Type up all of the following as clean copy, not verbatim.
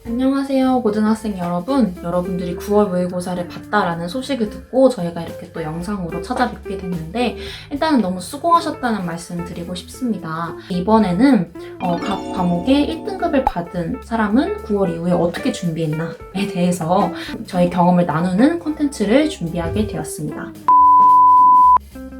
안녕하세요 고등학생 여러분. 여러분들이 9월 모의고사를 봤다라는 소식을 듣고 저희가 이렇게 또 영상으로 찾아뵙게 됐는데 일단은 너무 수고하셨다는 말씀 드리고 싶습니다. 이번에는 각 과목에 1등급을 받은 사람은 9월 이후에 어떻게 준비했나에 대해서 저희 경험을 나누는 콘텐츠를 준비하게 되었습니다.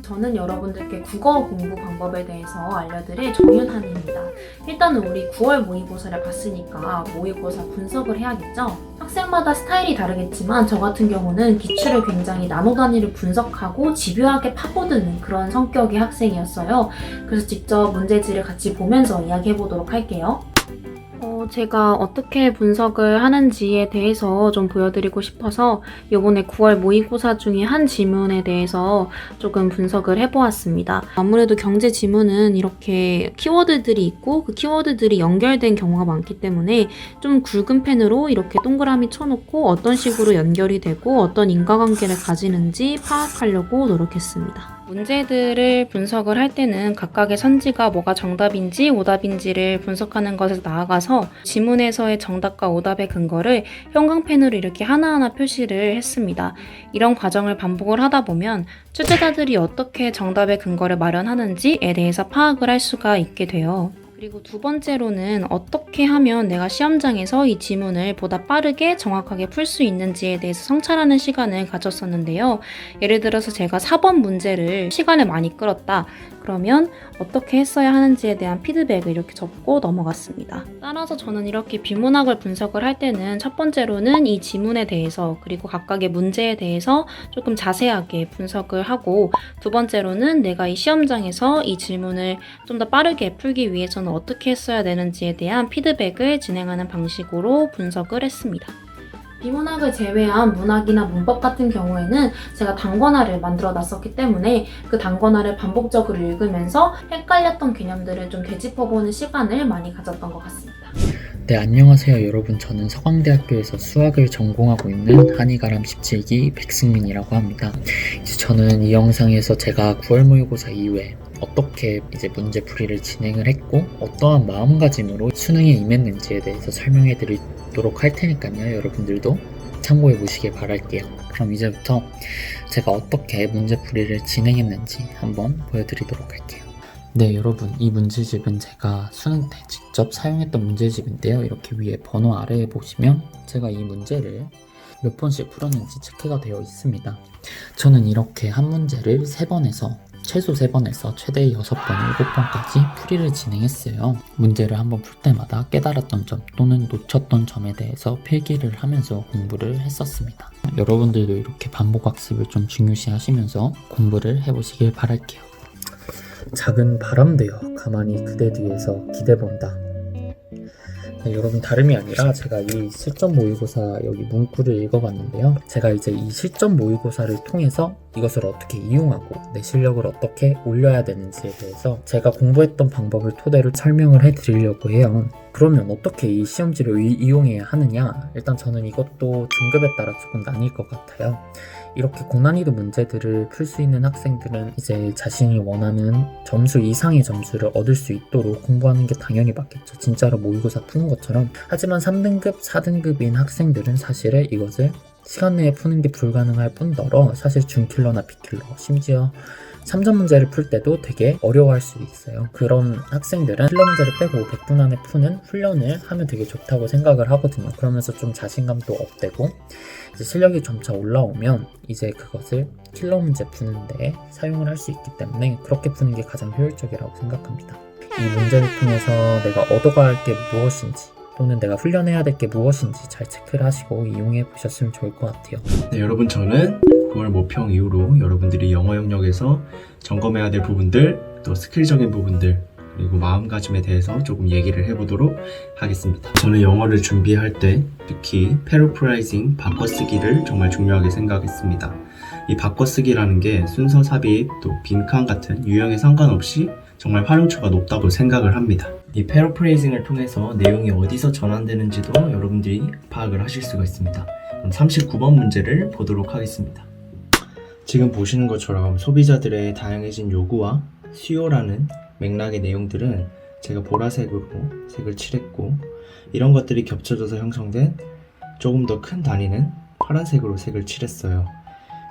저는 여러분들께 국어 공부 방법에 대해서 알려드릴 정윤한입니다. 일단은 우리 9월 모의고사를 봤으니까 모의고사 분석을 해야겠죠? 학생마다 스타일이 다르겠지만 저 같은 경우는 기출을 굉장히 나노 단위로 분석하고 집요하게 파고드는 그런 성격의 학생이었어요. 그래서 직접 문제지를 같이 보면서 이야기해보도록 할게요. 제가 어떻게 분석을 하는지에 대해서 좀 보여드리고 싶어서 이번에 9월 모의고사 중에 한 지문에 대해서 조금 분석을 해보았습니다. 아무래도 경제 지문은 이렇게 키워드들이 있고 그 키워드들이 연결된 경우가 많기 때문에 좀 굵은 펜으로 이렇게 동그라미 쳐놓고 어떤 식으로 연결이 되고 어떤 인과관계를 가지는지 파악하려고 노력했습니다. 문제들을 분석을 할 때는 각각의 선지가 뭐가 정답인지 오답인지를 분석하는 것에서 나아가서 지문에서의 정답과 오답의 근거를 형광펜으로 이렇게 하나하나 표시를 했습니다. 이런 과정을 반복을 하다 보면 출제자들이 어떻게 정답의 근거를 마련하는지에 대해서 파악을 할 수가 있게 돼요. 그리고 두 번째로는 어떻게 하면 내가 시험장에서 이 지문을 보다 빠르게 정확하게 풀 수 있는지에 대해서 성찰하는 시간을 가졌었는데요. 예를 들어서 제가 4번 문제를 시간을 많이 끌었다. 그러면 어떻게 했어야 하는지에 대한 피드백을 이렇게 적고 넘어갔습니다. 따라서 저는 이렇게 비문학을 분석을 할 때는 첫 번째로는 이 지문에 대해서 그리고 각각의 문제에 대해서 조금 자세하게 분석을 하고 두 번째로는 내가 이 시험장에서 이 질문을 좀 더 빠르게 풀기 위해서는 어떻게 했어야 되는지에 대한 피드백을 진행하는 방식으로 분석을 했습니다. 비문학을 제외한 문학이나 문법 같은 경우에는 제가 단권화를 만들어 놨었기 때문에 그 단권화를 반복적으로 읽으면서 헷갈렸던 개념들을 좀 되짚어보는 시간을 많이 가졌던 것 같습니다. 네, 안녕하세요 여러분. 저는 서강대학교에서 수학을 전공하고 있는 한이가람 17기 백승민이라고 합니다. 저는 이 영상에서 제가 9월 모의고사 이후에 어떻게 이제 문제풀이를 진행을 했고 어떠한 마음가짐으로 수능에 임했는지에 대해서 설명해 드리도록 할 테니까요. 여러분들도 참고해 보시길 바랄게요. 그럼 이제부터 제가 어떻게 문제풀이를 진행했는지 한번 보여드리도록 할게요. 네, 여러분, 이 문제집은 제가 수능 때 직접 사용했던 문제집인데요. 이렇게 위에 번호 아래에 보시면 제가 이 문제를 몇 번씩 풀었는지 체크가 되어 있습니다. 저는 이렇게 한 문제를 최소 3번에서 최대 6번, 7번까지 풀이를 진행했어요. 문제를 한번 풀 때마다 깨달았던 점 또는 놓쳤던 점에 대해서 필기를 하면서 공부를 했었습니다. 여러분들도 이렇게 반복학습을 좀 중요시 하시면서 공부를 해보시길 바랄게요. 작은 바람되어 가만히 그대 뒤에서 기대본다. 네, 여러분 다름이 아니라 제가 이 실전 모의고사 여기 문구를 읽어봤는데요. 제가 이제 이 실전 모의고사를 통해서 이것을 어떻게 이용하고 내 실력을 어떻게 올려야 되는지에 대해서 제가 공부했던 방법을 토대로 설명을 해드리려고 해요. 그러면 어떻게 이 시험지를 이용해야 하느냐? 일단 저는 이것도 등급에 따라 조금 나뉠 것 같아요. 이렇게 고난이도 문제들을 풀 수 있는 학생들은 이제 자신이 원하는 점수 이상의 점수를 얻을 수 있도록 공부하는 게 당연히 맞겠죠. 진짜로 모의고사 푸는 것처럼. 하지만 3등급, 4등급인 학생들은 사실은 이것을 시간 내에 푸는 게 불가능할 뿐더러 사실 준킬러나 비킬러, 심지어 3점 문제를 풀 때도 되게 어려워할 수 있어요. 그런 학생들은 킬러 문제를 빼고 100분 안에 푸는 훈련을 하면 되게 좋다고 생각을 하거든요. 그러면서 좀 자신감도 업되고 이제 실력이 점차 올라오면 이제 그것을 킬러 문제 푸는데 사용을 할 수 있기 때문에 그렇게 푸는 게 가장 효율적이라고 생각합니다. 이 문제를 통해서 내가 얻어가야 할 게 무엇인지 또는 내가 훈련해야 될 게 무엇인지 잘 체크를 하시고 이용해 보셨으면 좋을 것 같아요. 네, 여러분 저는 9월 모평 이후로 여러분들이 영어 영역에서 점검해야 될 부분들, 또 스킬적인 부분들, 그리고 마음가짐에 대해서 조금 얘기를 해보도록 하겠습니다. 저는 영어를 준비할 때 특히 패러프라이징, 바꿔쓰기를 정말 중요하게 생각했습니다. 이 바꿔쓰기라는 게 순서 삽입, 또 빈칸 같은 유형에 상관없이 정말 활용처가 높다고 생각을 합니다. 이 패러프레이징을 통해서 내용이 어디서 전환되는지도 여러분들이 파악을 하실 수가 있습니다. 그럼 39번 문제를 보도록 하겠습니다. 지금 보시는 것처럼 소비자들의 다양해진 요구와 수요라는 맥락의 내용들은 제가 보라색으로 색을 칠했고, 이런 것들이 겹쳐져서 형성된 조금 더 큰 단위는 파란색으로 색을 칠했어요.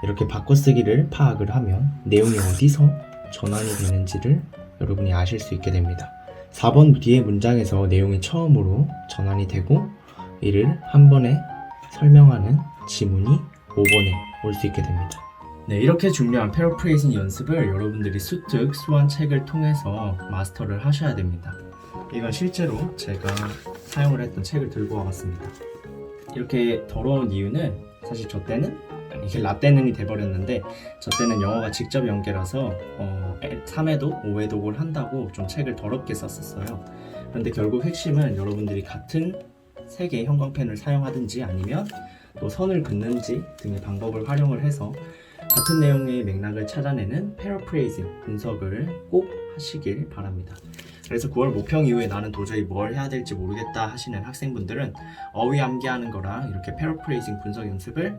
이렇게 바꿔쓰기를 파악을 하면 내용이 어디서 전환이 되는지를 여러분이 아실 수 있게 됩니다. 4번 뒤에 문장에서 내용이 처음으로 전환이 되고, 이를 한 번에 설명하는 지문이 5번에 올 수 있게 됩니다. 네, 이렇게 중요한 패러프레이징 연습을 여러분들이 수특, 수완 책을 통해서 마스터를 하셔야 됩니다. 이건 실제로 제가 사용을 했던 책을 들고 와봤습니다. 이렇게 더러운 이유는 사실 저 때는 이게 라떼는이 돼버렸는데, 저 때는 영어가 직접 연계라서 3회독, 5회독을 한다고 좀 책을 더럽게 썼었어요. 그런데 결국 핵심은 여러분들이 같은 색의 형광펜을 사용하든지 아니면 또 선을 긋는지 등의 방법을 활용을 해서 같은 내용의 맥락을 찾아내는 패러프레이징 분석을 꼭 하시길 바랍니다. 그래서 9월 모평 이후에 나는 도저히 뭘 해야 될지 모르겠다 하시는 학생분들은 어휘 암기하는 거랑 이렇게 패러프레이징 분석 연습을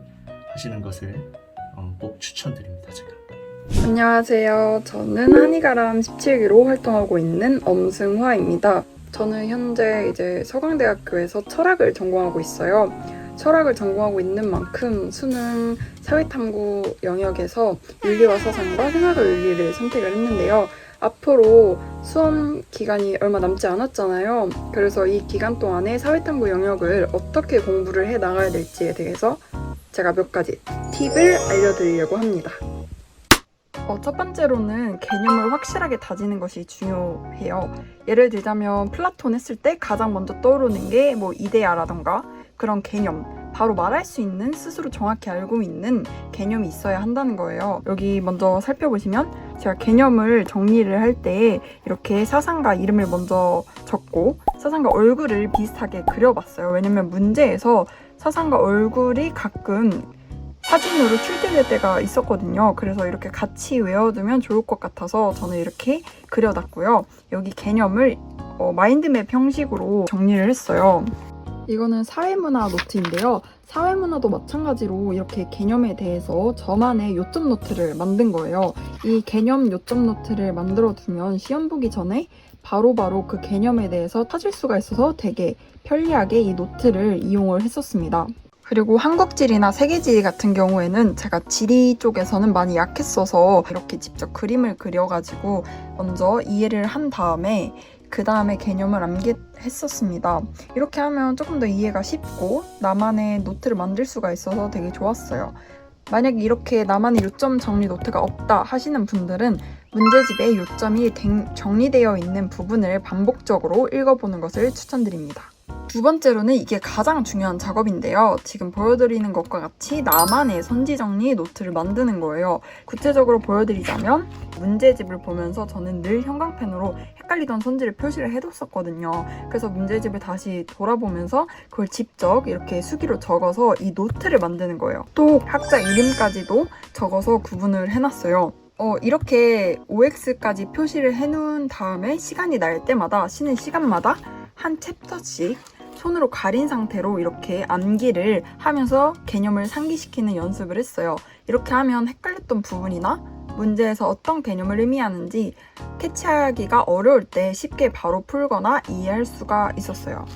하시는 것을 꼭 추천드립니다. 제가. 안녕하세요. 저는 한이가람 17기로 활동하고 있는 엄승화입니다. 저는 현재 이제 서강대학교에서 철학을 전공하고 있어요. 철학을 전공하고 있는 만큼 수능 사회탐구 영역에서 윤리와 사상과 생활과 윤리를 선택을 했는데요. 앞으로 수험 기간이 얼마 남지 않았잖아요. 그래서 이 기간 동안에 사회탐구 영역을 어떻게 공부를 해 나가야 될지에 대해서 제가 몇 가지 팁을 알려드리려고 합니다. 첫 번째로는 개념을 확실하게 다지는 것이 중요해요. 예를 들자면 플라톤 했을 때 가장 먼저 떠오르는 게 뭐 이데아라던가 그런 개념, 바로 말할 수 있는, 스스로 정확히 알고 있는 개념이 있어야 한다는 거예요. 여기 먼저 살펴보시면 제가 개념을 정리를 할 때 이렇게 사상가 이름을 먼저 적고 사상가 얼굴을 비슷하게 그려봤어요. 왜냐면 문제에서 사상가 얼굴이 가끔 사진으로 출제될 때가 있었거든요. 그래서 이렇게 같이 외워두면 좋을 것 같아서 저는 이렇게 그려놨고요. 여기 개념을 마인드맵 형식으로 정리를 했어요. 이거는 사회문화 노트인데요. 사회문화도 마찬가지로 이렇게 개념에 대해서 저만의 요점 노트를 만든 거예요. 이 개념 요점 노트를 만들어 두면 시험 보기 전에 바로바로 그 개념에 대해서 찾을 수가 있어서 되게 편리하게 이 노트를 이용을 했었습니다. 그리고 한국지리나 세계지리 같은 경우에는 제가 지리 쪽에서는 많이 약했어서 이렇게 직접 그림을 그려가지고 먼저 이해를 한 다음에 그 다음에 개념을 암기했었습니다. 이렇게 하면 조금 더 이해가 쉽고 나만의 노트를 만들 수가 있어서 되게 좋았어요. 만약에 이렇게 나만의 요점 정리 노트가 없다 하시는 분들은 문제집에 요점이 정리되어 있는 부분을 반복적으로 읽어보는 것을 추천드립니다. 두 번째로는 이게 가장 중요한 작업인데요. 지금 보여드리는 것과 같이 나만의 선지정리 노트를 만드는 거예요. 구체적으로 보여드리자면 문제집을 보면서 저는 늘 형광펜으로 헷갈리던 선지를 표시를 해뒀었거든요. 그래서 문제집을 다시 돌아보면서 그걸 직접 이렇게 수기로 적어서 이 노트를 만드는 거예요. 또 학자 이름까지도 적어서 구분을 해놨어요. 이렇게 OX까지 표시를 해놓은 다음에 시간이 날 때마다 쉬는 시간마다 한 챕터씩 손으로 가린 상태로 이렇게 암기를 하면서 개념을 상기시키는 연습을 했어요. 이렇게 하면 헷갈렸던 부분이나 문제에서 어떤 개념을 의미하는지 캐치하기가 어려울 때 쉽게 바로 풀거나 이해할 수가 있었어요.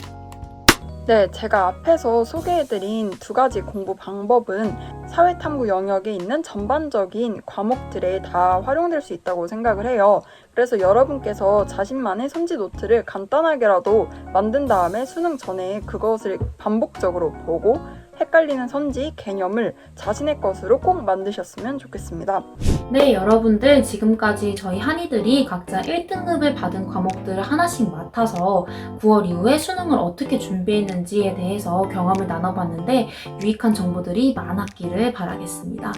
네, 제가 앞에서 소개해드린 두 가지 공부 방법은 사회탐구 영역에 있는 전반적인 과목들에 다 활용될 수 있다고 생각을 해요. 그래서 여러분께서 자신만의 선지 노트를 간단하게라도 만든 다음에 수능 전에 그것을 반복적으로 보고 헷갈리는 선지, 개념을 자신의 것으로 꼭 만드셨으면 좋겠습니다. 네, 여러분들 지금까지 저희 한이들이 각자 1등급을 받은 과목들을 하나씩 맡아서 9월 이후에 수능을 어떻게 준비했는지에 대해서 경험을 나눠봤는데 유익한 정보들이 많았기를 바라겠습니다.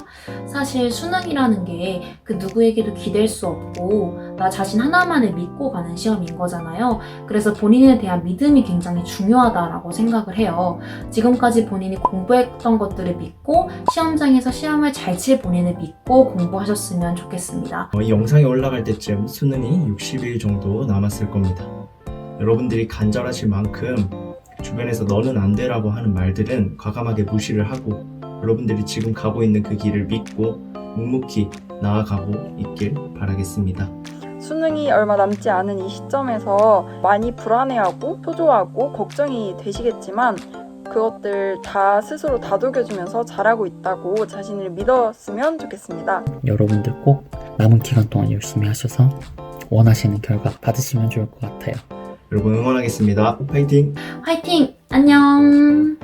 사실 수능이라는 게 그 누구에게도 기댈 수 없고 나 자신 하나만을 믿고 가는 시험인 거잖아요. 그래서 본인에 대한 믿음이 굉장히 중요하다라고 생각을 해요. 지금까지 본인이 공부했던 것들을 믿고 시험장에서 시험을 잘 칠 본인을 믿고 공부하셨으면 좋겠습니다. 이 영상이 올라갈 때쯤 수능이 60일 정도 남았을 겁니다. 여러분들이 간절하실 만큼 주변에서 너는 안 돼라고 하는 말들은 과감하게 무시를 하고 여러분들이 지금 가고 있는 그 길을 믿고 묵묵히 나아가고 있길 바라겠습니다. 수능이 얼마 남지 않은 이 시점에서 많이 불안해하고 초조하고 걱정이 되시겠지만 그것들 다 스스로 다독여주면서 잘하고 있다고 자신을 믿었으면 좋겠습니다. 여러분들 꼭 남은 기간 동안 열심히 하셔서 원하시는 결과 받으시면 좋을 것 같아요. 여러분 응원하겠습니다. 파이팅! 화이팅! 안녕!